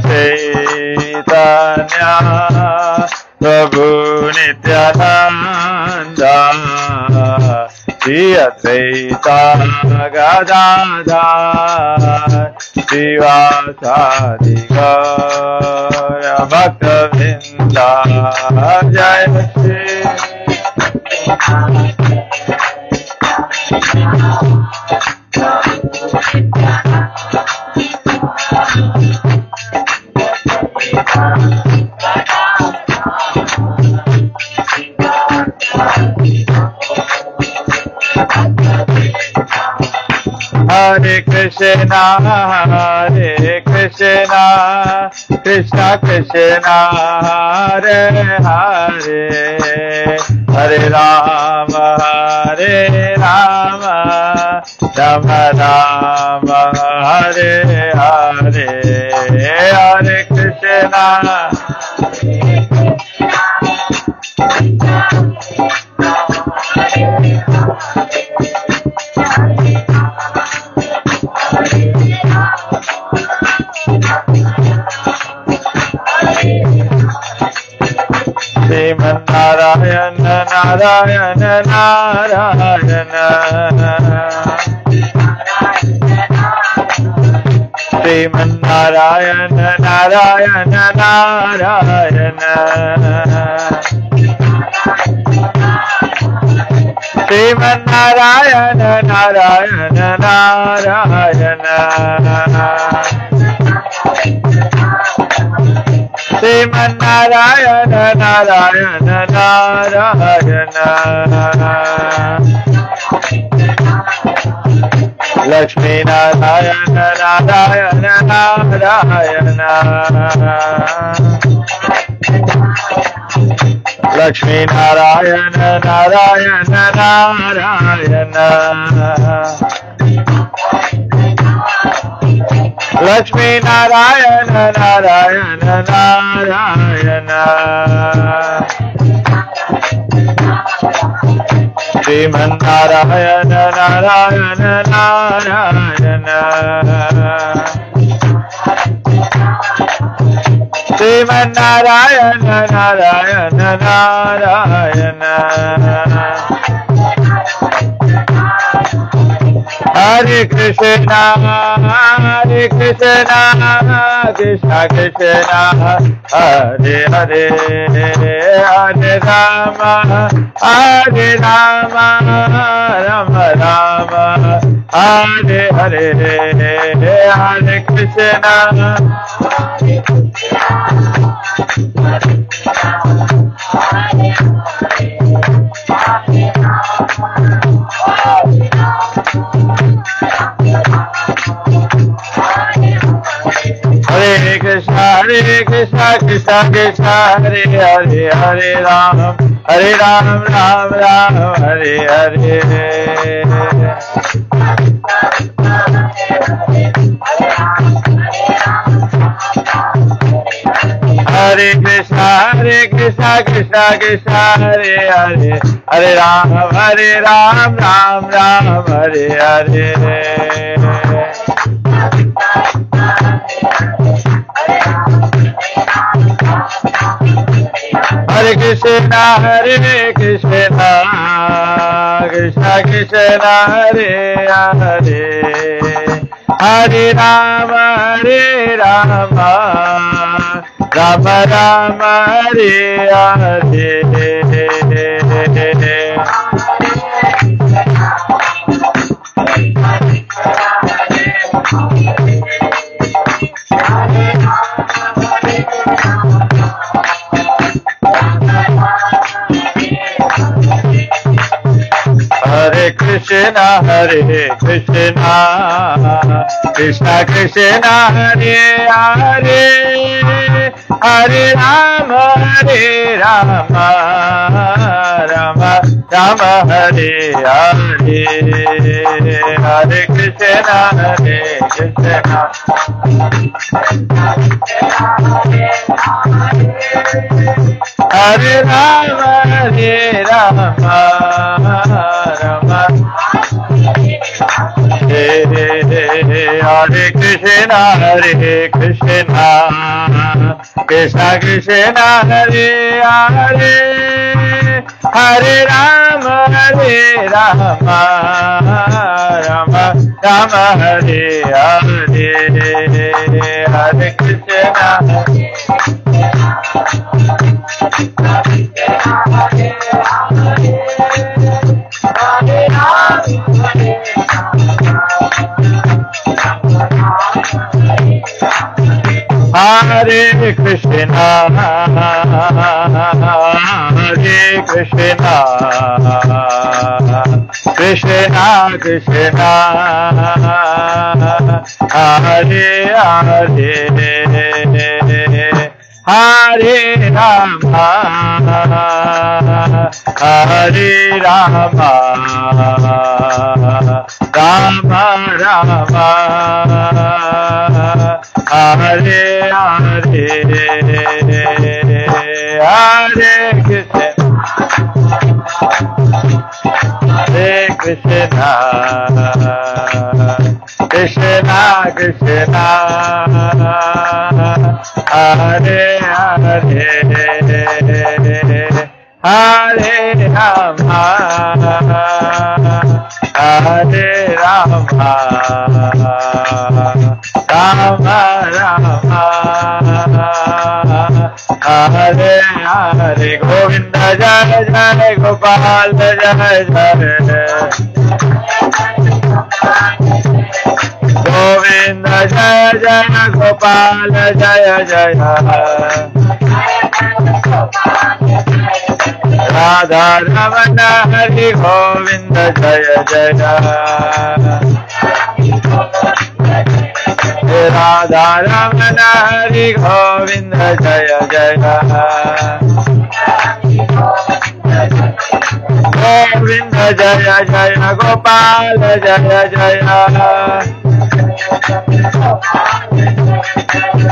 चैतन्य प्रभु नित्यानंद श्री अद्वैत गदाधर श्रीवासादि गौर भक्तवृंद जय Shri Hare Krishna, Krishna Krishna, Hare Hare, Hare Rama, Rama Rama, Hare Hare, Hare Krishna. Sriman Narayana Narayana Narayana Sriman Narayana Narayana Narayana Sriman Narayana Narayana Narayana Sriman Narayana Narayana Narayana Lakshmi Narayana Narayana Narayana Lakshmi Narayana Narayana Narayana Lakshmi Narayana Narayana Narayana Sriman Narayana Narayana Narayana Sriman Narayana Narayana Narayana Hare Krishna, Krishna Krishna, Hare Hare, Hare Rama, Rama Rama, Hare Hare, Hare Krishna. Hare Krishna, Krishna Krishna, Hare Hare, Hare Ram, Ram Ram, Hare Hare. Hare Krishna, Krishna Krishna, Hare Hare, Hare Ram, Ram Ram, Hare Hare. Hare Krishna, Krishna Krishna, Hare Hare, Hare Rama, Rama Rama, Hare Hare. Hare Krishna, Krishna Krishna, Hare Hare, Hare Rama, Rama Rama, Hare Hare. Hare Krishna, Krishna Hare Rama, Rama Rama, Hare Krishna. Krishna Hare Krishna Krishna Krishna Hare Hare Hare Rama Rama Rama Hare Hare Hare Krishna Hare Krishna Hare Krishna Krishna Krishna Hare Hare Hare Rama Hare Rama Rama Rama Hare Hare Hare Krishna Hare Krishna Krishna Krishna Hare Hare Hare Rama Hare Rama Rama Rama Hare Hare Govinda Jai Jai Gopal Jai Jai Govinda Jai Jai Gopal Jai Jai Radha Ramana Hari Govinda Jaya Jaya Radha Ramana Hari Govinda Jaya Jaya Govinda Jaya Jaya Gopal Jaya Jaya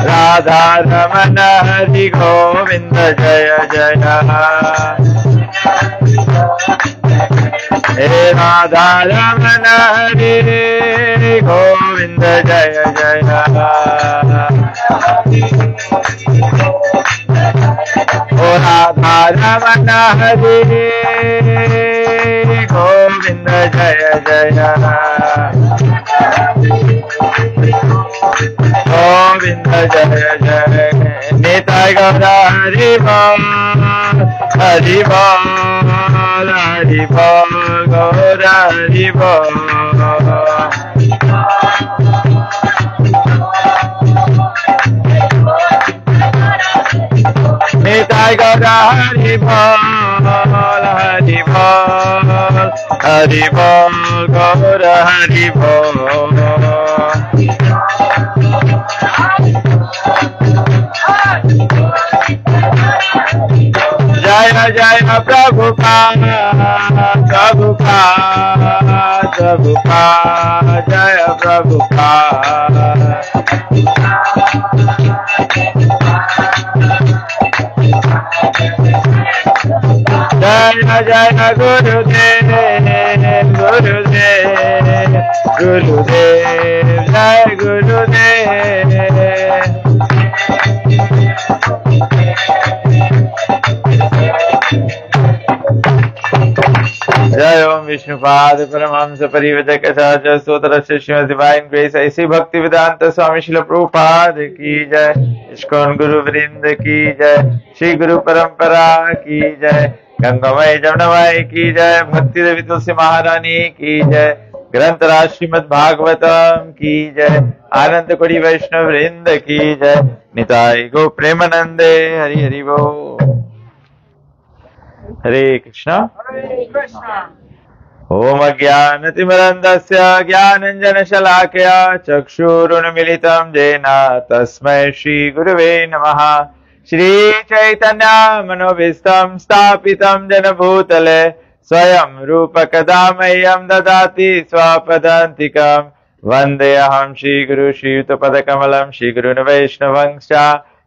Radha Ramana Hari Govinda Jaya Jaya Radha Ramana Hari Govinda Jaya Jaya Radha Ramana Hari Govinda Jaya Jaya Govinda Jaya Jaya Nitai Gaura Hari Bol Hari Bol Hari Bol Gaura Hari Bol Nitai Gaura Hari Bol Hari Bol Hari Bol Gaura Hari Bol Jaya Jaya Prabhupada Prabhupada Prabhupada Jaya Prabhupada Jaya Jaya Gurudev Gurudev Gurudev Jaya Gurudev जय ओम विष्णुपाद परमहंस परिव्रजक सहज सोतर Shrimad divine grace ऐसी भक्ति वेदांत स्वामी श्रील प्रभुपाद की जय ISKCON गुरु वृंद की जय श्री गुरु परंपरा की जय गंगामय जमुनामय की जय भक्ति देवी तुलसी महारानी की जय ग्रंथ राज श्रीमद् भागवतम की जय आनंद कोटि वैष्णव वृंद की जय निताई गो प्रेमानंदे हरि हरि बोल हरे कृष्णा ओम अज्ञानतिमिरन्धस्य ज्ञानाञ्जनशलाकया चक्षुरुन्मीलितं येन तस्मै श्रीगुरवे नमः श्रीचैतन्यमनोभीष्टं स्थापितं येन भूतले स्वयं रूपकदा मह्यं ददाति स्वपदान्तिकं वन्देऽहं श्रीगुरु श्रीयुतपदकमलं श्रीगुरून् वैष्णवंश्च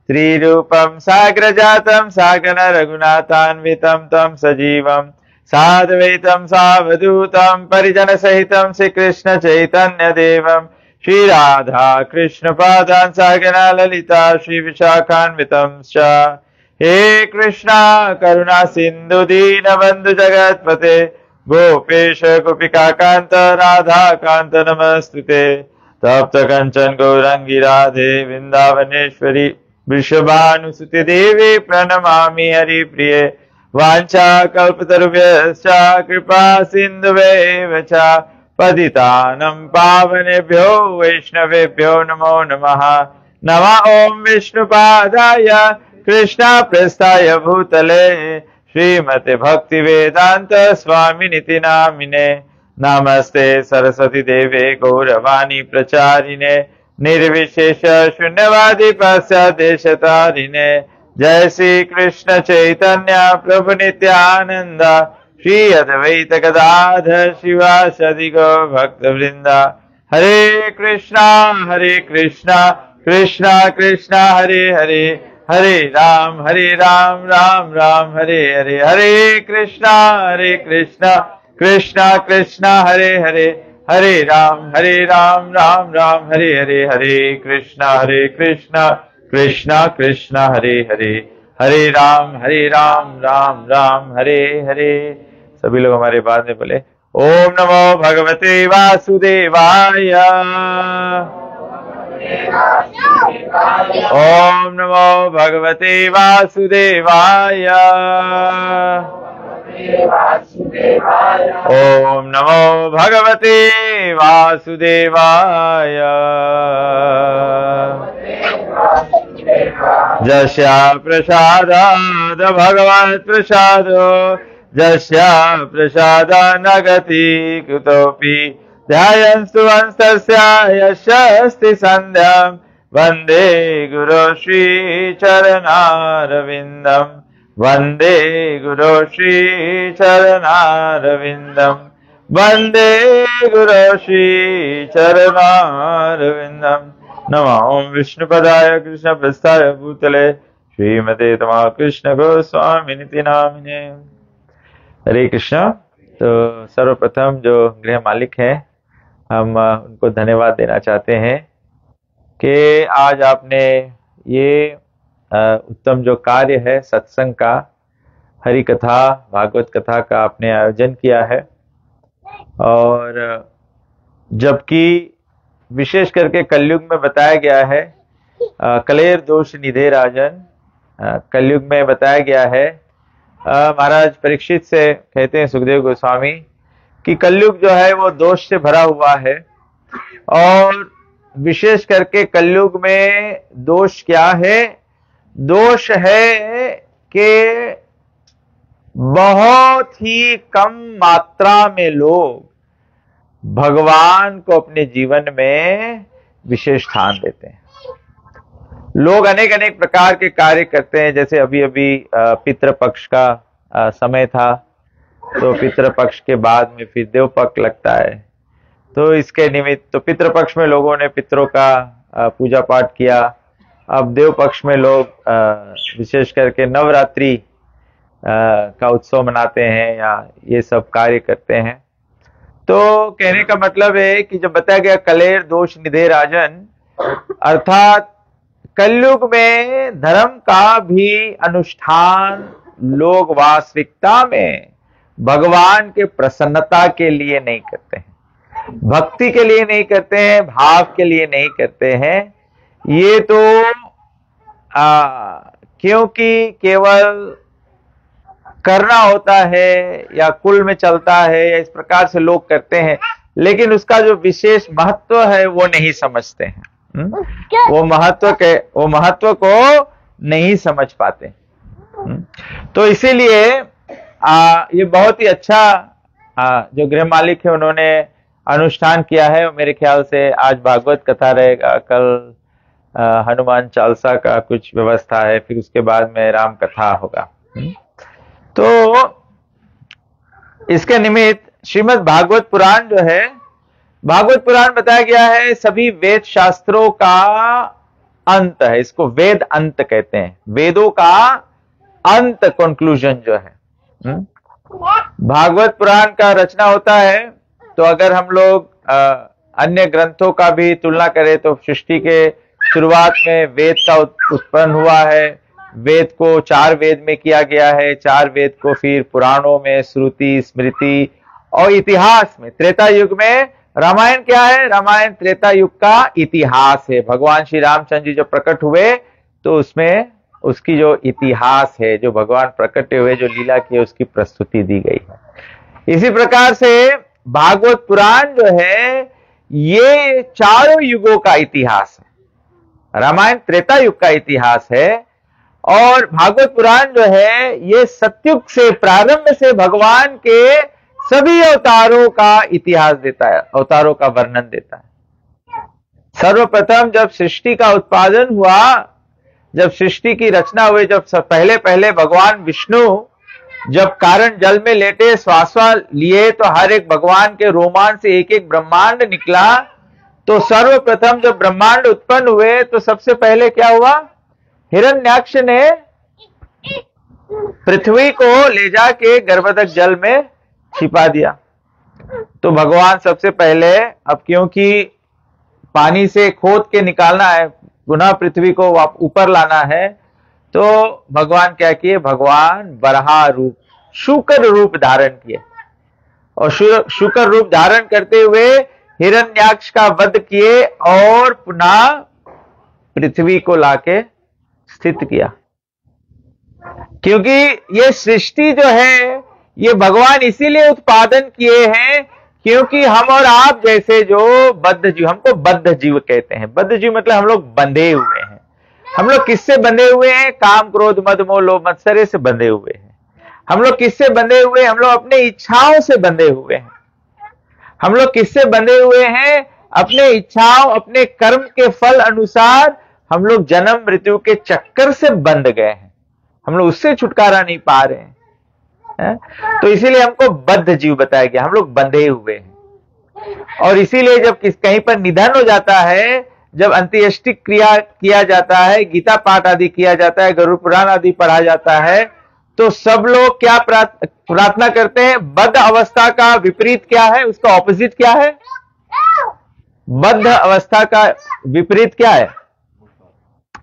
श्रीरूपं साग्रजातं सागर रघुनाथान्वितं तं सजीवं साद्वैतं सावधूतं परिजन सहितं श्रीकृष्ण चैतन्य देवं श्री राधा कृष्ण पादान सहगना ललिता श्री विशाखान्वितं च। हे कृष्णा करुणा सिंधु दीन बंधु जगतपते गोपेश गोपिका कांत राधा कांत नमस्तुते। तप्त कंचन गौरंगी राधे वृंदावनेश्वरी वृषभानुसुते देवी प्रणमामि हरिप्रिये। वाञ्छा कल्पतरुभ्यश्च कृपा सिन्धुभ्येव च पतितानं पावनेभ्यो वैष्णवेभ्यो नमो नमः। नमः ओम विष्णुपादाय कृष्णप्रेष्ठाय भूतले श्रीमते भक्ति वेदांत स्वामिनिति नामिने। नमस्ते सरस्वती देवे गौरवाणी प्रचारिणे निर्विशेष शून्यवादी पाश्चादेशतारिणे। जय श्री कृष्ण चैतन्य प्रभु नित्यानंद श्री अद्वैत गदाधर शिवासादि गौर भक्त वृंदा। हरे कृष्णा कृष्णा कृष्णा हरे हरे हरे राम राम राम हरे हरे। हरे कृष्णा कृष्णा कृष्णा हरे हरे हरे राम राम राम हरे हरे। हरे कृष्णा कृष्णा कृष्णा हरे हरे हरे राम राम राम हरे हरे। सभी लोग हमारे बाद में बोले ओम नमो भगवते वासुदेवाय। ओम नमो भगवते वासुदेवाय। ओम नमो भगवते वासुदेवाय। जस्या प्रसादाद भगवत् प्रसादो जस्या प्रसादा न गति कुतोऽपि ध्यायन्तु हंसस्य यशस्ति सन्ध्यां वन्दे गुरो श्री चरणारविन्दम्। वन्दे गुरो श्री चरणारविन्दम्। वन्दे गुरो श्री चरणारविन्दम्। नमः ओम विष्णुपदाय कृष्ण प्रस्थाय भूतले श्रीमते तमा कृष्ण गोस्वामिनिति नामिने। हरे कृष्ण। तो सर्वप्रथम जो गृह मालिक हैं हम उनको धन्यवाद देना चाहते हैं कि आज आपने ये उत्तम जो कार्य है सत्संग का, हरि कथा भागवत कथा का आपने आयोजन किया है। और जबकि विशेष करके कलयुग में बताया गया है, कलेर दोष निधे राजन, कलयुग में बताया गया है। महाराज परीक्षित से कहते हैं सुखदेव गोस्वामी कि कलयुग जो है वो दोष से भरा हुआ है। और विशेष करके कलयुग में दोष क्या है? दोष है कि बहुत ही कम मात्रा में लोग भगवान को अपने जीवन में विशेष स्थान देते हैं। लोग अनेक अनेक प्रकार के कार्य करते हैं। जैसे अभी अभी पितृपक्ष का समय था, तो पितृपक्ष के बाद में फिर देव पक्ष लगता है। तो इसके निमित्त तो पितृपक्ष में लोगों ने पितरों का पूजा पाठ किया। अब देव पक्ष में लोग विशेष करके नवरात्रि का उत्सव मनाते हैं या ये सब कार्य करते हैं। तो कहने का मतलब है कि जब बताया गया कलेर दोष निधे राजन, अर्थात कलयुग में धर्म का भी अनुष्ठान लोग वास्तविकता में भगवान के प्रसन्नता के लिए नहीं करते हैं, भक्ति के लिए नहीं करते हैं, भाव के लिए नहीं करते हैं। ये तो क्योंकि केवल करना होता है या कुल में चलता है या इस प्रकार से लोग करते हैं, लेकिन उसका जो विशेष महत्व है वो नहीं समझते हैं। वो महत्व को नहीं समझ पाते। तो इसीलिए ये बहुत ही अच्छा जो गृह मालिक है उन्होंने अनुष्ठान किया है। मेरे ख्याल से आज भागवत कथा रहेगा, कल हनुमान चालीसा का कुछ व्यवस्था है, फिर उसके बाद में राम कथा होगा। तो इसके निमित्त श्रीमद् भागवत पुराण जो है, भागवत पुराण बताया गया है सभी वेद शास्त्रों का अंत है। इसको वेद अंत कहते हैं, वेदों का अंत, कंक्लूजन जो है। भागवत पुराण का रचना होता है तो अगर हम लोग अन्य ग्रंथों का भी तुलना करें तो सृष्टि के शुरुआत में वेद का उत्पन्न हुआ है। वेद को 4 वेद में किया गया है, 4 वेद को फिर पुराणों में, श्रुति, स्मृति और इतिहास में। त्रेता युग में रामायण क्या है? रामायण त्रेता युग का इतिहास है। भगवान श्री रामचंद्र जी जो प्रकट हुए तो उसमें उसकी जो इतिहास है, जो भगवान प्रकट हुए, जो लीला की, उसकी प्रस्तुति दी गई है। इसी प्रकार से भागवत पुराण जो है ये चारों युगों का इतिहास है। रामायण त्रेता युग का इतिहास है और भागवत पुराण जो है ये सतयुग से, प्रारंभ से भगवान के सभी अवतारों का इतिहास देता है, अवतारों का वर्णन देता है। सर्वप्रथम जब सृष्टि का उत्पादन हुआ, जब सृष्टि की रचना हुई, जब पहले पहले भगवान विष्णु जब कारण जल में लेटे श्वास लिए तो हर एक भगवान के रोमांच से एक एक ब्रह्मांड निकला। तो सर्वप्रथम जब ब्रह्मांड उत्पन्न हुए तो सबसे पहले क्या हुआ? हिरण्याक्ष ने पृथ्वी को ले जाके गर्भोदक जल में छिपा दिया। तो भगवान सबसे पहले, अब क्योंकि पानी से खोद के निकालना है, पुनः पृथ्वी को ऊपर लाना है, तो भगवान क्या किए? भगवान बराह रूप, शूकर रूप धारण किए और शूकर रूप धारण करते हुए हिरण्याक्ष का वध किए और पुनः पृथ्वी को लाके स्थित किया। क्योंकि ये सृष्टि जो है ये भगवान इसीलिए उत्पादन किए हैं क्योंकि हम और आप जैसे जो बद्ध जीव, हमको बद्ध जीव कहते हैं। बद्ध जीव मतलब हम लोग बंधे हुए हैं। हम लोग किससे बंधे हुए हैं? काम, क्रोध, मद, मोह, लोभ, मत्सर्य से बंधे हुए हैं। हम लोग किससे बंधे हुए? हम लोग अपने इच्छाओं से बंधे हुए हैं। हम लोग किससे बंधे हुए हैं? अपने इच्छाओं, अपने कर्म के फल अनुसार हम लोग जन्म मृत्यु के चक्कर से बंध गए हैं। हम लोग उससे छुटकारा नहीं पा रहे हैं। तो इसीलिए हमको बद्ध जीव बताया गया, हम लोग बंधे हुए हैं। और इसीलिए जब कहीं पर निधन हो जाता है, जब अंत्येष्टि क्रिया किया जाता है, गीता पाठ आदि किया जाता है, गरुड़ पुराण आदि पढ़ा जाता है, तो सब लोग क्या प्रार्थना करते हैं? बद्ध अवस्था का विपरीत क्या है? उसका ऑपोजिट क्या है? बद्ध अवस्था का विपरीत क्या है?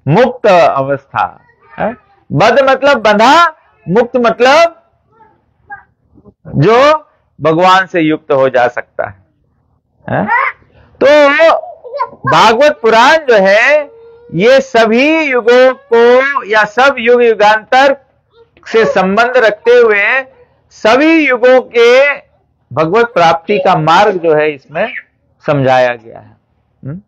मुक्त अवस्था। बद्ध मतलब बंधा, मुक्त मतलब जो भगवान से युक्त हो जा सकता है। तो भागवत पुराण जो है ये सभी युगों को या सब युग युगांतर से संबंध रखते हुए सभी युगों के भगवत प्राप्ति का मार्ग जो है इसमें समझाया गया है।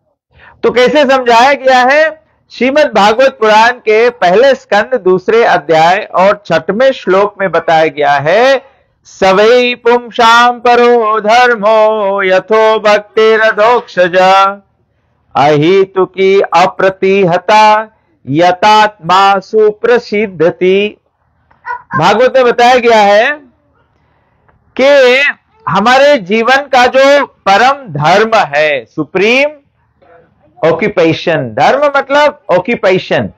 तो कैसे समझाया गया है? श्रीमद् भागवत पुराण के पहले स्कंद 2 अध्याय और 6वें श्लोक में बताया गया है, सवै पुंसां परो धर्मो यथो भक्तिरधोक्षज अहेतुकी अप्रतिहता यतात्मा सुप्रसिद्धति। भागवत में बताया गया है कि हमारे जीवन का जो परम धर्म है, सुप्रीम ऑक्यूपेशन, धर्म मतलब ऑक्यूपेशन,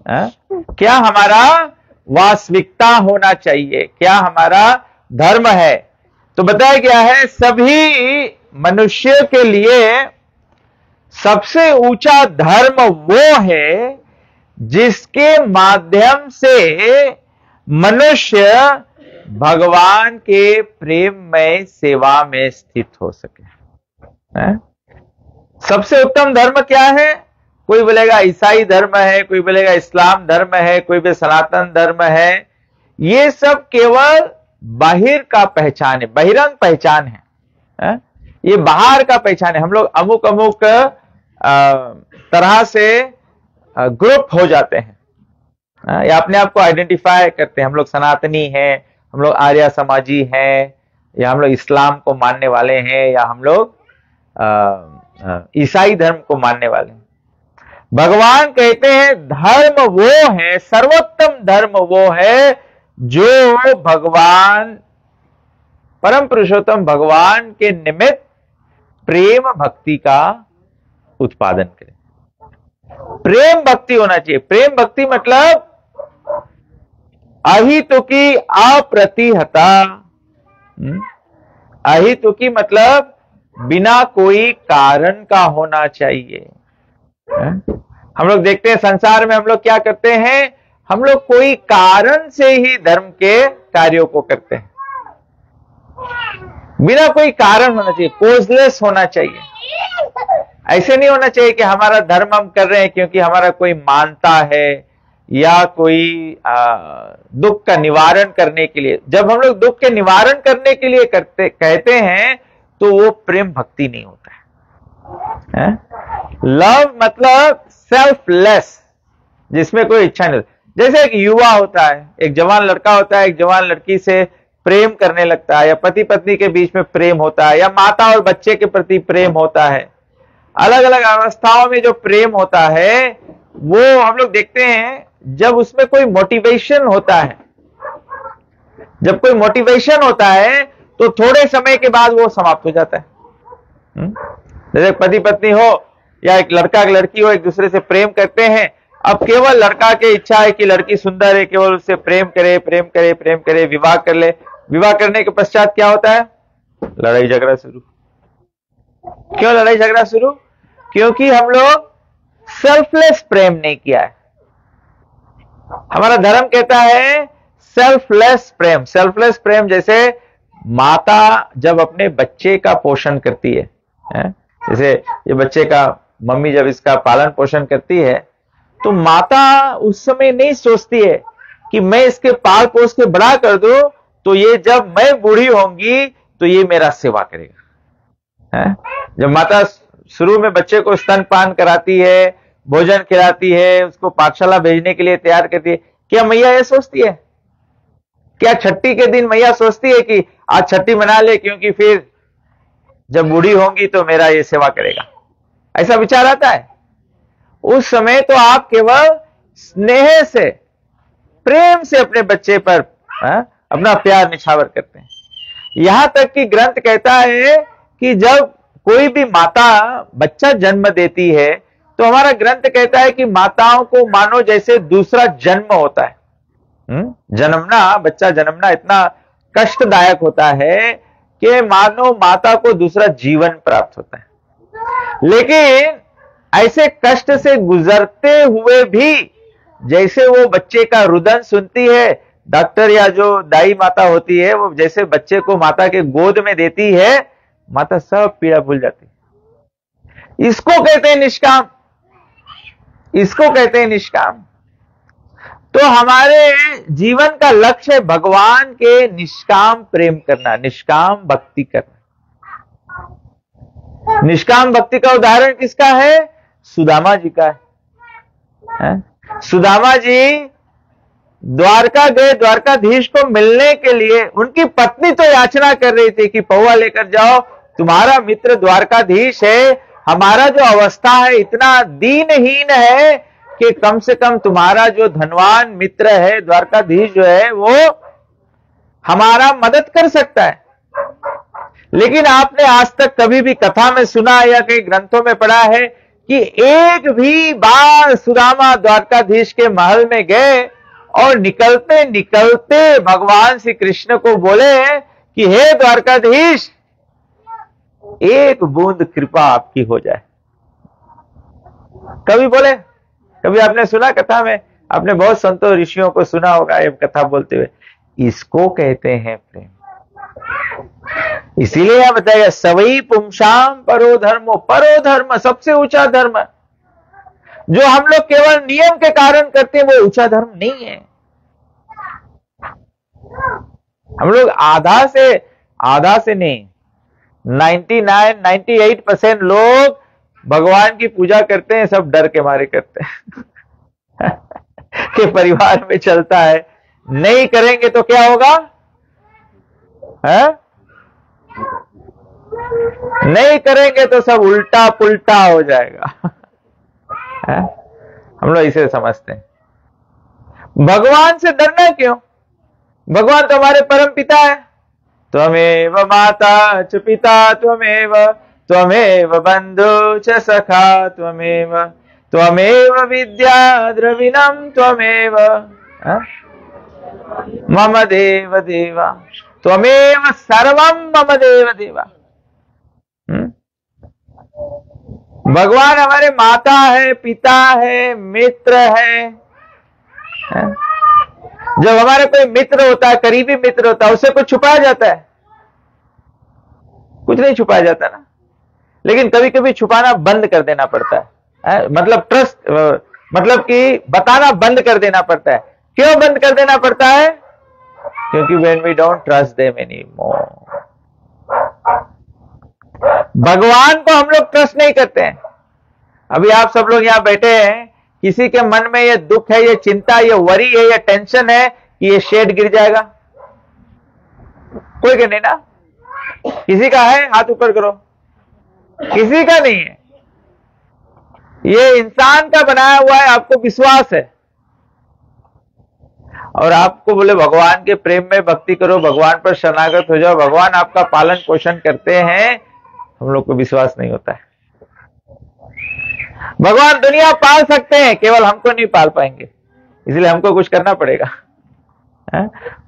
क्या हमारा वास्तविकता होना चाहिए, क्या हमारा धर्म है। तो बताया गया है सभी मनुष्य के लिए सबसे ऊंचा धर्म वो है जिसके माध्यम से मनुष्य भगवान के प्रेम में, सेवा में स्थित हो सके। सबसे उत्तम धर्म क्या है? कोई बोलेगा ईसाई धर्म है, कोई बोलेगा इस्लाम धर्म है, कोई भी सनातन धर्म है। ये सब केवल बाहिर का पहचान है, बहिरंग पहचान है। ये बाहर का पहचान है। हम लोग अमुक अमुक तरह से ग्रुप हो जाते हैं या अपने आप को आइडेंटिफाई करते हैं। हम लोग सनातनी हैं, हम लोग आर्य समाजी हैं, या हम लोग इस्लाम को मानने वाले हैं, या हम लोग ईसाई धर्म को मानने वाले हैं। भगवान कहते हैं धर्म वो है, सर्वोत्तम धर्म वो है जो भगवान, परम पुरुषोत्तम भगवान के निमित्त प्रेम भक्ति का उत्पादन करे। प्रेम भक्ति होना चाहिए। प्रेम भक्ति मतलब अहितुकी अप्रतिहता। अहितुकी मतलब बिना कोई कारण का होना चाहिए। हम लोग देखते हैं संसार में हम लोग क्या करते हैं, हम लोग कोई कारण से ही धर्म के कार्यों को करते हैं। बिना कोई कारण होना चाहिए, कोजलेस होना चाहिए। ऐसे नहीं होना चाहिए कि हमारा धर्म हम कर रहे हैं क्योंकि हमारा कोई मानता है या कोई दुख का निवारण करने के लिए। जब हम लोग दुख के निवारण करने के लिए कहते हैं तो वो प्रेम भक्ति नहीं होता है। लव मतलब सेल्फलेस, जिसमें कोई इच्छा नहीं। जैसे एक युवा होता है, एक जवान लड़का होता है, एक जवान लड़की से प्रेम करने लगता है, या पति पत्नी के बीच में प्रेम होता है, या माता और बच्चे के प्रति प्रेम होता है। अलग अलग अवस्थाओं में जो प्रेम होता है वो हम लोग देखते हैं जब उसमें कोई मोटिवेशन होता है। जब कोई मोटिवेशन होता है तो थोड़े समय के बाद वो समाप्त हो जाता है। जैसे पति पत्नी हो या एक लड़का की लड़की हो, एक दूसरे से प्रेम करते हैं। अब केवल लड़का की इच्छा है कि लड़की सुंदर है, केवल उससे प्रेम करे प्रेम करे प्रेम करे, विवाह कर ले। विवाह करने के पश्चात क्या होता है, लड़ाई झगड़ा शुरू। क्यों लड़ाई झगड़ा शुरू? क्योंकि हम लोग सेल्फलेस प्रेम नहीं किया है। हमारा धर्म कहता है सेल्फलेस प्रेम। सेल्फलेस प्रेम जैसे माता जब अपने बच्चे का पोषण करती है, जैसे ये बच्चे का मम्मी जब इसका पालन पोषण करती है तो माता उस समय नहीं सोचती है कि मैं इसके पाल पोस के बड़ा कर दूं तो ये जब मैं बूढ़ी होंगी तो ये मेरा सेवा करेगा। जब माता शुरू में बच्चे को स्तनपान कराती है, भोजन खिलाती है, उसको पाठशाला भेजने के लिए तैयार करती है, क्या मैया ये सोचती है? क्या छठी के दिन मैया सोचती है कि आज छठी मना ले क्योंकि फिर जब बूढ़ी होंगी तो मेरा ये सेवा करेगा? ऐसा विचार आता है? उस समय तो आप केवल स्नेह से, प्रेम से अपने बच्चे पर अपना प्यार निछावर करते हैं। यहां तक कि ग्रंथ कहता है कि जब कोई भी माता बच्चा जन्म देती है तो हमारा ग्रंथ कहता है कि माताओं को मानो जैसे दूसरा जन्म होता है। जन्मना, बच्चा जन्मना इतना कष्टदायक होता है कि मानो माता को दूसरा जीवन प्राप्त होता है। लेकिन ऐसे कष्ट से गुजरते हुए भी जैसे वो बच्चे का रुदन सुनती है, डॉक्टर या जो दाई माता होती है वो जैसे बच्चे को माता के गोद में देती है, माता सब पीड़ा भूल जाती है। इसको कहते हैं निष्काम, इसको कहते हैं निष्काम। तो हमारे जीवन का लक्ष्य है भगवान के निष्काम प्रेम करना, निष्काम भक्ति करना। निष्काम भक्ति का उदाहरण किसका है? सुदामा जी का है। सुदामा जी द्वारका गए, द्वारकाधीश को मिलने के लिए। उनकी पत्नी तो याचना कर रही थी कि पौवा लेकर जाओ, तुम्हारा मित्र द्वारकाधीश है, हमारा जो अवस्था है इतना दीनहीन है कि कम से कम तुम्हारा जो धनवान मित्र है द्वारकाधीश जो है वो हमारा मदद कर सकता है। लेकिन आपने आज तक कभी भी कथा में सुना या कई ग्रंथों में पढ़ा है कि एक भी बार सुदामा द्वारकाधीश के महल में गए और निकलते निकलते भगवान श्री कृष्ण को बोले कि हे द्वारकाधीश, एक बूंद कृपा आपकी हो जाए? कभी बोले? कभी आपने सुना कथा में? आपने बहुत संतों ऋषियों को सुना होगा ये कथा बोलते हुए। इसको कहते हैं प्रेम। इसीलिए यह बताएगा सवई पुंसाम परो धर्मो। परो धर्म सबसे ऊंचा धर्म। जो हम लोग केवल नियम के कारण करते हैं वो ऊंचा धर्म नहीं है। हम लोग आधा से नहीं, 98% लोग भगवान की पूजा करते हैं, सब डर के मारे करते हैं कि परिवार में चलता है, नहीं करेंगे तो क्या होगा? नहीं करेंगे तो सब उल्टा पुल्टा हो जाएगा। हम लोग इसे समझते हैं। भगवान से डरना क्यों? भगवान तो हमारे परम पिता है। त्वमेव माता च पिता त्वमेव, त्वमेव बंधु च सखा त्वमेव, त्वमेव विद्या द्रविणम त्वमेव मम देव देवा, त्वमेव सर्वम मम देव देवा। भगवान हमारे माता है, पिता है, मित्र है। जब हमारा कोई मित्र होता है, करीबी मित्र होता है, उससे कुछ छुपाया जाता है? कुछ नहीं छुपाया जाता ना। लेकिन कभी कभी छुपाना बंद कर देना पड़ता है, मतलब ट्रस्ट, मतलब कि बताना बंद कर देना पड़ता है। क्यों बंद कर देना पड़ता है? क्योंकि when we don't trust them anymore, भगवान को हम लोग ट्रस्ट नहीं करते हैं। अभी आप सब लोग यहां बैठे हैं, किसी के मन में ये दुख है, ये चिंता, ये वरी है, ये टेंशन है कि ये शेड गिर जाएगा? कोई के नहीं ना? किसी का है? हाथ ऊपर करो। किसी का नहीं है। ये इंसान का बनाया हुआ है, आपको विश्वास है। और आपको बोले भगवान के प्रेम में भक्ति करो, भगवान पर शरणागत हो जाओ, भगवान आपका पालन पोषण करते हैं, हम लोग को विश्वास नहीं होता है। भगवान दुनिया पाल सकते हैं, केवल हमको नहीं पाल पाएंगे, इसलिए हमको कुछ करना पड़ेगा।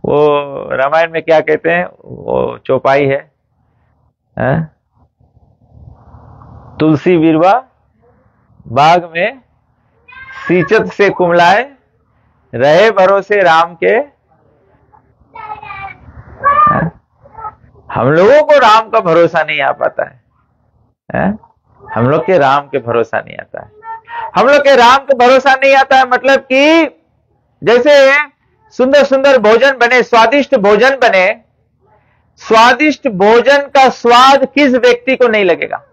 वो रामायण में क्या कहते हैं, वो चौपाई है, तुलसी विरवा बाग में सीचत से कुमलाए, रहे भरोसे राम के। हम लोगों को राम का भरोसा नहीं आ पाता है, हम लोग के राम के भरोसा नहीं आता है। हम लोग के राम के भरोसा नहीं आता है, मतलब कि जैसे सुंदर सुंदर भोजन बने, स्वादिष्ट भोजन बने, स्वादिष्ट भोजन का स्वाद किस व्यक्ति को नहीं लगेगा?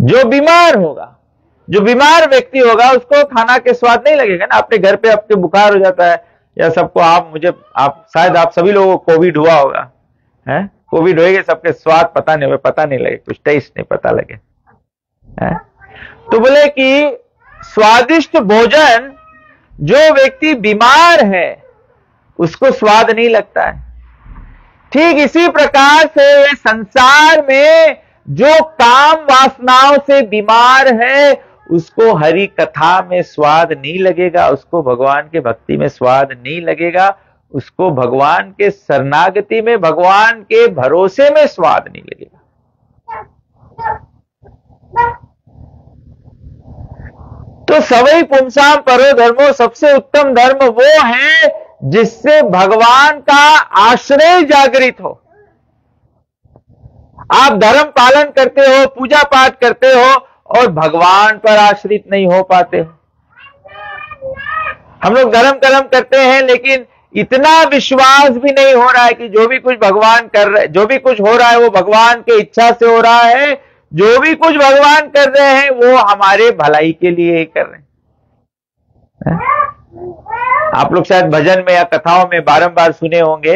जो बीमार होगा, जो बीमार व्यक्ति होगा, उसको खाना के स्वाद नहीं लगेगा ना। अपने घर पे आपके बुखार हो जाता है, या सबको, आप शायद आप सभी लोगों को कोविड हुआ होगा, है? कोविड होएगा, सबके स्वाद पता नहीं लगे, कुछ टेस्ट नहीं पता लगे, है? तो बोले कि स्वादिष्ट भोजन, जो व्यक्ति बीमार है उसको स्वाद नहीं लगता है। ठीक इसी प्रकार से संसार में जो काम वासनाओं से बीमार है, उसको हरि कथा में स्वाद नहीं लगेगा, उसको भगवान के भक्ति में स्वाद नहीं लगेगा, उसको भगवान के शरणागति में, भगवान के भरोसे में स्वाद नहीं लगेगा। तो सवै पुंसाम परो धर्मो, सबसे उत्तम धर्म वो है जिससे भगवान का आश्रय जागृत हो। आप धर्म पालन करते हो, पूजा पाठ करते हो, और भगवान पर आश्रित नहीं हो पाते हो। हम लोग धर्म कर्म करते हैं, लेकिन इतना विश्वास भी नहीं हो रहा है कि जो भी कुछ भगवान कर रहे, जो भी कुछ हो रहा है वो भगवान के इच्छा से हो रहा है, जो भी कुछ भगवान कर रहे हैं वो हमारे भलाई के लिए ही कर रहे हैं। आप लोग शायद भजन में या कथाओं में बारंबार सुने होंगे,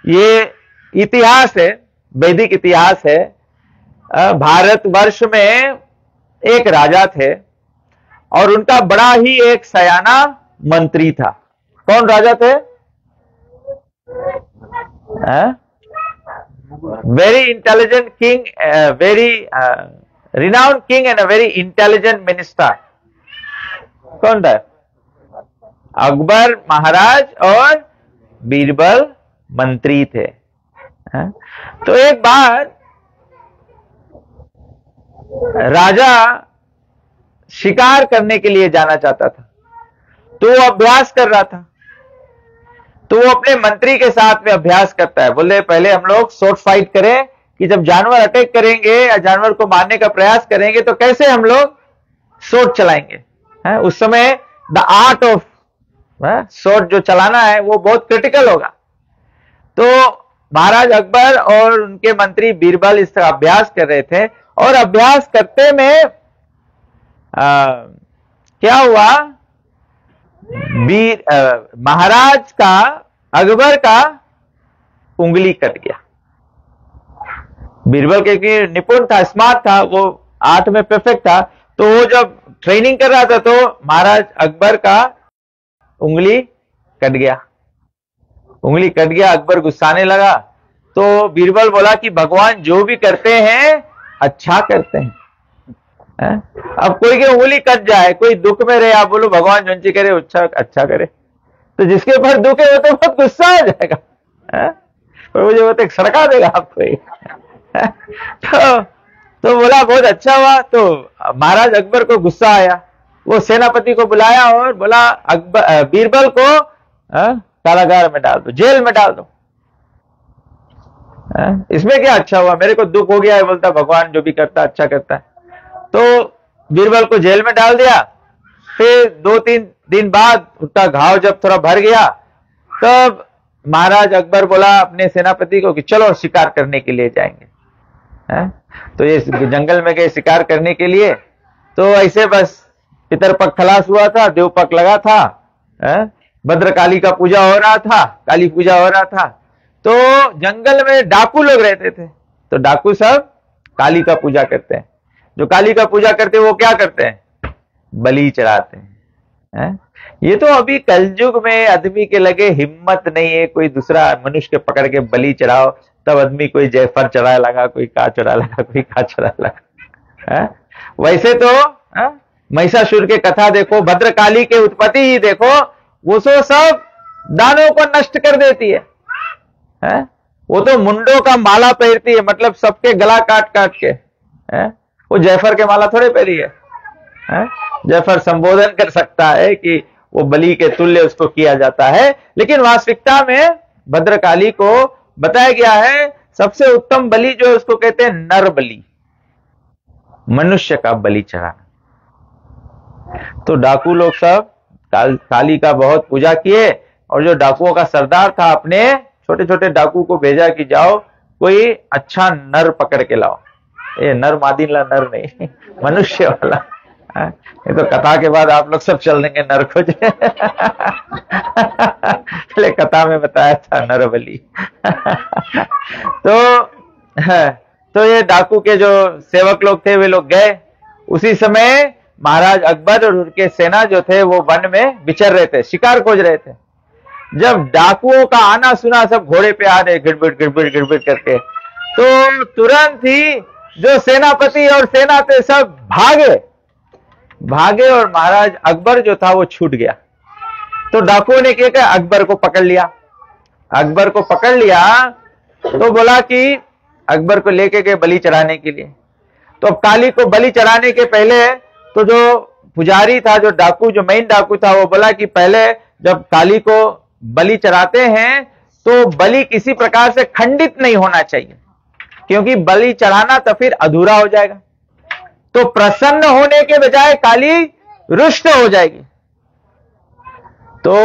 ये इतिहास है, वैदिक इतिहास है। भारतवर्ष में एक राजा थे और उनका बड़ा ही एक सयाना मंत्री था। कौन राजा थे? Very intelligent king, very renowned king and a very intelligent minister. कौन था? अकबर महाराज और बीरबल मंत्री थे। तो एक बार राजा शिकार करने के लिए जाना चाहता था, तो वो अभ्यास कर रहा था। तो वो अपने मंत्री के साथ में अभ्यास करता है, बोले पहले हम लोग शॉर्ट फाइट करें कि जब जानवर अटैक करेंगे या जानवर को मारने का प्रयास करेंगे तो कैसे हम लोग शॉर्ट चलाएंगे। उस समय द आर्ट ऑफ शॉर्ट जो चलाना है वो बहुत क्रिटिकल होगा। तो महाराज अकबर और उनके मंत्री बीरबल इस तरह अभ्यास कर रहे थे, और अभ्यास करते में क्या हुआ, महाराज का, अकबर का उंगली कट गया। बीरबल क्योंकि निपुण था, स्मार्ट था, वो आर्ट में परफेक्ट था, तो वो जब ट्रेनिंग कर रहा था तो महाराज अकबर का उंगली कट गया। उंगली कट गया, अकबर गुस्साने लगा। तो बीरबल बोला कि भगवान जो भी करते हैं अच्छा करते हैं। अब कोई की उंगली कट जाए, कोई दुख में रहे, आप बोलो भगवान जो करे अच्छा करे, तो जिसके ऊपर दुख है वो तो बहुत गुस्सा आ जाएगा, और मुझे वो तो सड़का देगा आपको। तो बोला बहुत अच्छा हुआ। तो महाराज अकबर को गुस्सा आया, वो सेनापति को बुलाया और बोला अकबर बीरबल को कारागार में डाल दो, जेल में डाल दो। इसमें क्या अच्छा हुआ, मेरे को दुख हो गया है, बोलता भगवान जो भी करता अच्छा करता है। तो बीरबल को जेल में डाल दिया। फिर 2-3 दिन बाद उसका घाव जब थोड़ा भर गया, तब महाराज अकबर बोला अपने सेनापति को कि चलो शिकार करने के लिए जाएंगे। तो ये जंगल में गए शिकार करने के लिए। तो ऐसे बस पितरपक्ष खलास हुआ था, देवपक्ष लगा था, भद्रकाली का पूजा हो रहा था, काली पूजा हो रहा था। तो जंगल में डाकू लोग रहते थे। तो डाकू सब काली का पूजा करते हैं। जो काली का पूजा करते हैं वो क्या करते हैं, बलि चढ़ाते हैं। ये तो अभी कलयुग में आदमी के लगे हिम्मत नहीं है कोई दूसरा मनुष्य के पकड़ के बलि चढ़ाओ, तब आदमी कोई जयफल चढ़ाए लगा, कोई का चढ़ा लगा, कोई का चढ़ा लगा। वैसे तो महिषासुर के कथा देखो, भद्रकाली के उत्पत्ति ही देखो, वो सब दानों को नष्ट कर देती है। वो तो मुंडों का माला पहनती है, मतलब सबके गला काट काट के। वो जयफर के माला थोड़े पहनी है। जयफर संबोधन कर सकता है कि वो बलि के तुल्य उसको किया जाता है, लेकिन वास्तविकता में भद्रकाली को बताया गया है सबसे उत्तम बलि जो है उसको कहते हैं नर बलि, मनुष्य का बलि चढ़ाना। तो डाकू लोग सब काली का बहुत पूजा किए, और जो डाकुओं का सरदार था अपने छोटे छोटे डाकू को भेजा कि जाओ कोई अच्छा नर पकड़ के लाओ। ये नर मादिला नर नहीं, मनुष्य वाला। ये तो कथा के बाद आप लोग सब चल देंगे नर खोजे। पहले कथा में बताया था नर बलि। तो ये डाकू के जो सेवक लोग थे वे लोग गए। उसी समय महाराज अकबर और उनके सेना जो थे वो वन में विचर रहे थे, शिकार खोज रहे थे। जब डाकुओं का आना सुना, सब घोड़े पे आ रहे गिड़बिड़ गिड़बिड़ गिड़बिड़ करके, तो तुरंत ही जो सेनापति और सेना थे सब भागे और महाराज अकबर जो था वो छूट गया। तो डाकुओं ने क्या किया, अकबर को पकड़ लिया। अकबर को पकड़ लिया तो बोला कि अकबर को लेके गए बलि चढ़ाने के लिए। तो अब काली को बलि चढ़ाने के पहले तो जो पुजारी था, जो डाकू, जो मेन डाकू था, वो बोला कि पहले जब काली को बलि चढ़ाते हैं तो बलि किसी प्रकार से खंडित नहीं होना चाहिए, क्योंकि बलि चढ़ाना तो फिर अधूरा हो जाएगा। तो प्रसन्न होने के बजाय काली रुष्ट हो जाएगी। तो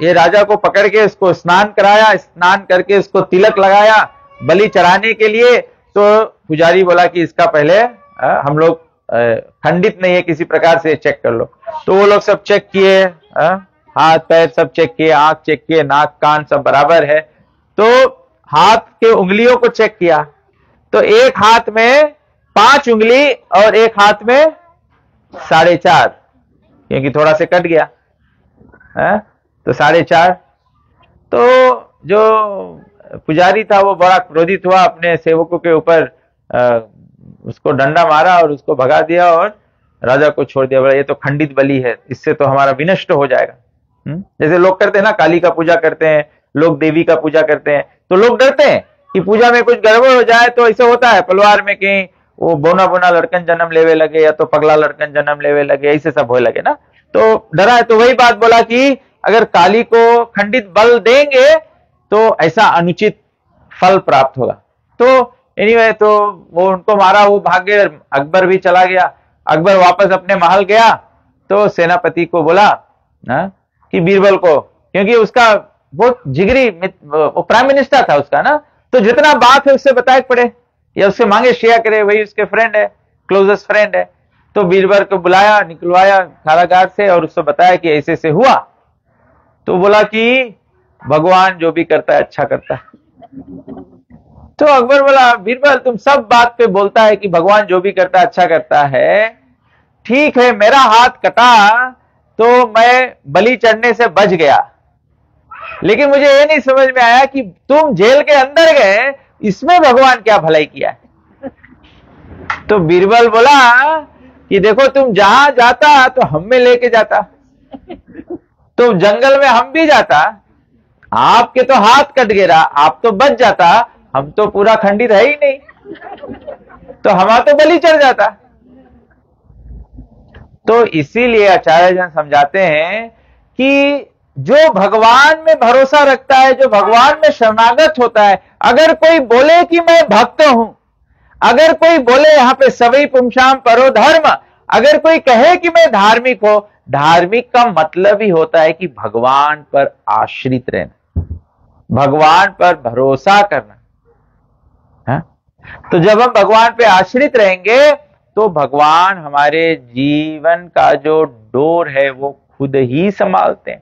ये राजा को पकड़ के इसको स्नान कराया, स्नान करके इसको तिलक लगाया बलि चढ़ाने के लिए। तो पुजारी बोला कि इसका पहले हम लोग खंडित नहीं है किसी प्रकार से, चेक कर लो। तो वो लोग सब चेक किए, हाथ पैर सब चेक किए, आंख चेक किए, नाक कान सब बराबर है। तो हाथ के उंगलियों को चेक किया, तो एक हाथ में 5 उंगली और एक हाथ में 4.5, क्योंकि थोड़ा से कट गया तो 4.5। तो जो पुजारी था वो बड़ा क्रोधित हुआ, अपने सेवकों के ऊपर उसको डंडा मारा और उसको भगा दिया और राजा को छोड़ दिया। बोला ये तो खंडित बलि है, इससे तो हमारा विनष्ट हो जाएगा। जैसे लोग करते हैं ना, काली का पूजा करते हैं लोग, देवी का पूजा करते हैं, तो लोग डरते हैं कि पूजा में कुछ गड़बड़ हो जाए। तो ऐसा होता है परिवार में कि वो बोना बोना लड़कन जन्म लेवे लगे या तो पगला लड़कन जन्म लेवे लगे, ऐसे सब होने लगे ना, तो डरा है। तो वही बात बोला कि अगर काली को खंडित बल देंगे तो ऐसा अनुचित फल प्राप्त होगा। तो एनीवे, तो वो उनको मारा, वो भाग गए, अकबर भी चला गया। अकबर वापस अपने महल गया तो सेनापति को बोला कि बीरबल को, क्योंकि उसका बहुत जिगरी वो प्राइम मिनिस्टर था उसका ना, तो जितना बात है उससे बताए पड़े या उससे मांगे शेयर करे, वही उसके फ्रेंड है, क्लोजेस्ट फ्रेंड है। तो बीरबल को बुलाया, निकलवाया कारागार से और उससे बताया कि ऐसे से हुआ। तो बोला कि भगवान जो भी करता है अच्छा करता है। तो अकबर बोला बीरबल तुम सब बात पे बोलता है कि भगवान जो भी करता है अच्छा करता है, ठीक है, मेरा हाथ कटा तो मैं बलि चढ़ने से बच गया, लेकिन मुझे ये नहीं समझ में आया कि तुम जेल के अंदर गए, इसमें भगवान क्या भलाई किया है। तो बीरबल बोला कि देखो तुम जहां जाता तो हम में लेके जाता, तो जंगल में हम भी जाता, आपके तो हाथ कट गिरा, आप तो बच जाता, हम तो पूरा खंडित है ही नहीं। तो हमारा तो बलि चढ़ जाता। तो इसीलिए आचार्य जन समझाते हैं कि जो भगवान में भरोसा रखता है, जो भगवान में शरणागत होता है, अगर कोई बोले कि मैं भक्त हूं, अगर कोई बोले यहां पे सवई पुंसाम परो धर्म, अगर कोई कहे कि मैं धार्मिक हो, धार्मिक का मतलब ही होता है कि भगवान पर आश्रित रहना, भगवान पर भरोसा करना है? तो जब हम भगवान पे आश्रित रहेंगे तो भगवान हमारे जीवन का जो डोर है वो खुद ही संभालते हैं।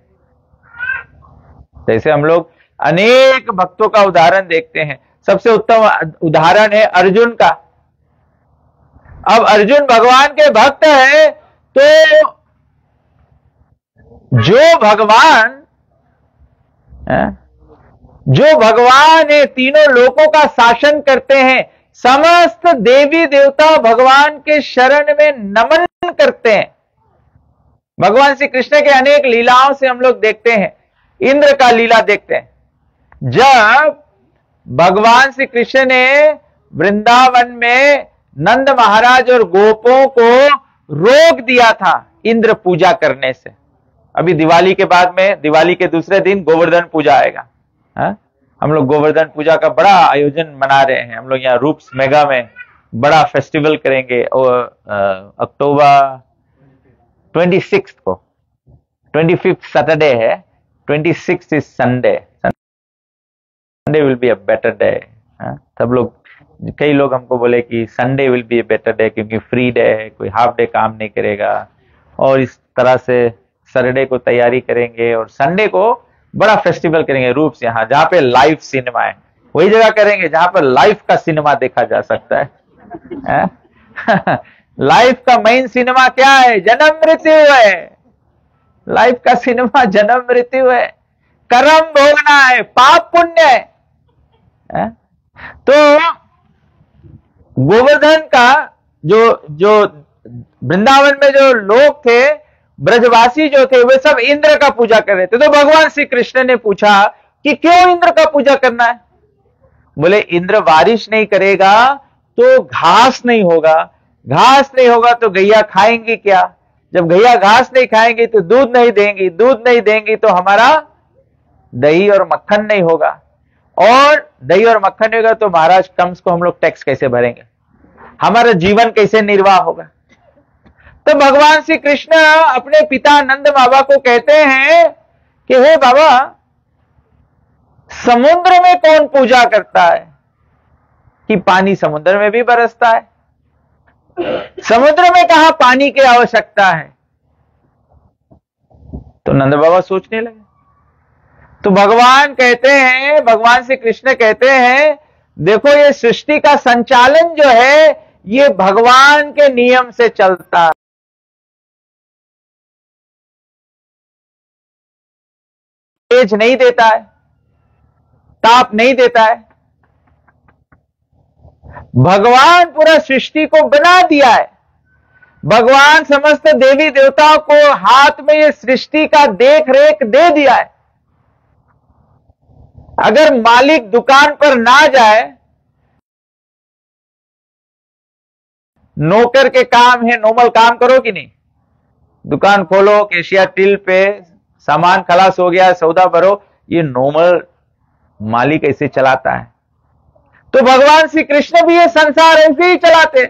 जैसे हम लोग अनेक भक्तों का उदाहरण देखते हैं, सबसे उत्तम उदाहरण है अर्जुन का। अब अर्जुन भगवान के भक्त है, तो जो भगवान है, तीनों लोकों का शासन करते हैं, समस्त देवी देवता भगवान के शरण में नमन करते हैं। भगवान श्री कृष्ण के अनेक लीलाओं से हम लोग देखते हैं, इंद्र का लीला देखते हैं। जब भगवान श्री कृष्ण ने वृंदावन में नंद महाराज और गोपों को रोक दिया था इंद्र पूजा करने से, अभी दिवाली के बाद में, दिवाली के दूसरे दिन गोवर्धन पूजा आएगा। हम लोग गोवर्धन पूजा का बड़ा आयोजन मना रहे हैं। हम लोग यहाँ रूप्स मेगा में बड़ा फेस्टिवल करेंगे और अक्टूबर 26 को, 25 सैटरडे है, 26 is Sunday, Sunday will be a better day. सब लोग, कई लोग हमको बोले कि Sunday will be a better day क्योंकि फ्री डे है, कोई हाफ डे काम नहीं करेगा, और इस तरह से सैटरडे को तैयारी करेंगे और संडे को बड़ा फेस्टिवल करेंगे रूप्स यहाँ, जहां पे लाइव सिनेमा है। वही जगह करेंगे जहां पर लाइव का सिनेमा देखा जा सकता है। लाइफ का मेन सिनेमा क्या है? जन्म मृत्यु है। लाइफ का सिनेमा जन्म मृत्यु है, कर्म भोगना है, पाप पुण्य है। तो गोवर्धन का जो वृंदावन में जो लोग थे, ब्रजवासी जो थे, वे सब इंद्र का पूजा कर रहे थे। तो भगवान श्री कृष्ण ने पूछा कि क्यों इंद्र का पूजा करना है? बोले इंद्र बारिश नहीं करेगा तो घास नहीं होगा, घास नहीं होगा तो गैया खाएंगी क्या? जब गैया घास नहीं खाएंगी तो दूध नहीं देंगी, दूध नहीं देंगी तो हमारा दही और मक्खन नहीं होगा, और दही और मक्खन नहीं होगा तो महाराज कंस को हम लोग टैक्स कैसे भरेंगे, हमारा जीवन कैसे निर्वाह होगा? तो भगवान श्री कृष्ण अपने पिता नंद बाबा को कहते हैं कि हे बाबा, समुद्र में कौन पूजा करता है कि पानी समुद्र में भी बरसता है? समुद्र में कहां पानी की आवश्यकता है? तो नंद बाबा सोचने लगे। तो भगवान कहते हैं, भगवान श्री कृष्ण कहते हैं, देखो ये सृष्टि का संचालन जो है ये भगवान के नियम से चलता है। तेज नहीं देता है, ताप नहीं देता है, भगवान पूरा सृष्टि को बना दिया है। भगवान समस्त देवी देवताओं को हाथ में ये सृष्टि का देख रेख दे दिया है। अगर मालिक दुकान पर ना जाए, नौकर के काम है, नॉर्मल काम करो कि नहीं, दुकान खोलो, कैशिया टिल पे सामान खलास हो गया, सौदा भरो, ये नॉर्मल मालिक ऐसे चलाता है। तो भगवान श्री कृष्ण भी ये संसार ऐसे ही चलाते।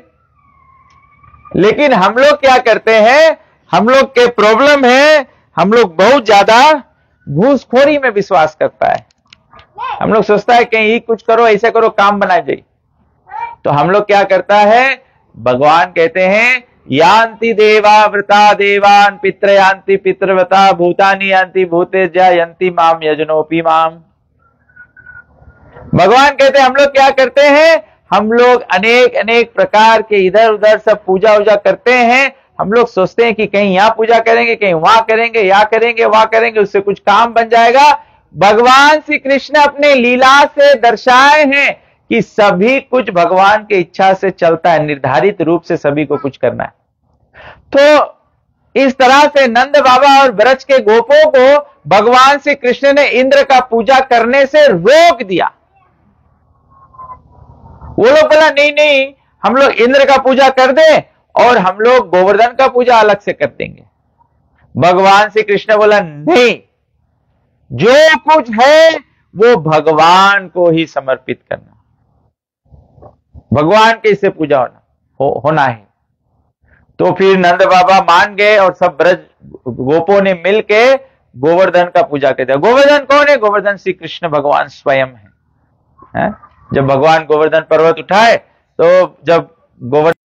लेकिन हम लोग क्या करते हैं, हम लोग के प्रॉब्लम है, हम लोग बहुत ज्यादा घूसखोरी में विश्वास करता है। हम लोग सोचता है कहीं कुछ करो, ऐसे करो, काम बना जाए। तो हम लोग क्या करता है, भगवान कहते हैं यान्ति देवा व्रता देवान पितृयान्ति पितृव्रता भूतानि यान्ति भूतेज्या यन्ति माम यजनोपि माम। भगवान कहते हैं हम लोग क्या करते हैं, हम लोग अनेक अनेक प्रकार के इधर उधर सब पूजा वूजा करते हैं। हम लोग सोचते हैं कि कहीं यहां पूजा करेंगे, कहीं वहां करेंगे, या करेंगे वहां करेंगे, उससे कुछ काम बन जाएगा। भगवान श्री कृष्ण अपने लीला से दर्शाए हैं कि सभी कुछ भगवान की इच्छा से चलता है, निर्धारित रूप से सभी को कुछ करना है। तो इस तरह से नंद बाबा और ब्रज के गोपों को भगवान श्री कृष्ण ने इंद्र का पूजा करने से रोक दिया। वो लोग बोला नहीं नहीं, हम लोग इंद्र का पूजा कर दें और हम लोग गोवर्धन का पूजा अलग से कर देंगे। भगवान श्री कृष्ण बोला नहीं, जो कुछ है वो भगवान को ही समर्पित करना, भगवान के इससे पूजा होना है। तो फिर नंद बाबा मान गए और सब ब्रज गोपों ने मिलके गोवर्धन का पूजा कर दिया। गोवर्धन कौन है? गोवर्धन श्री कृष्ण भगवान स्वयं है। जब भगवान गोवर्धन पर्वत उठाए तो जब गोवर्धन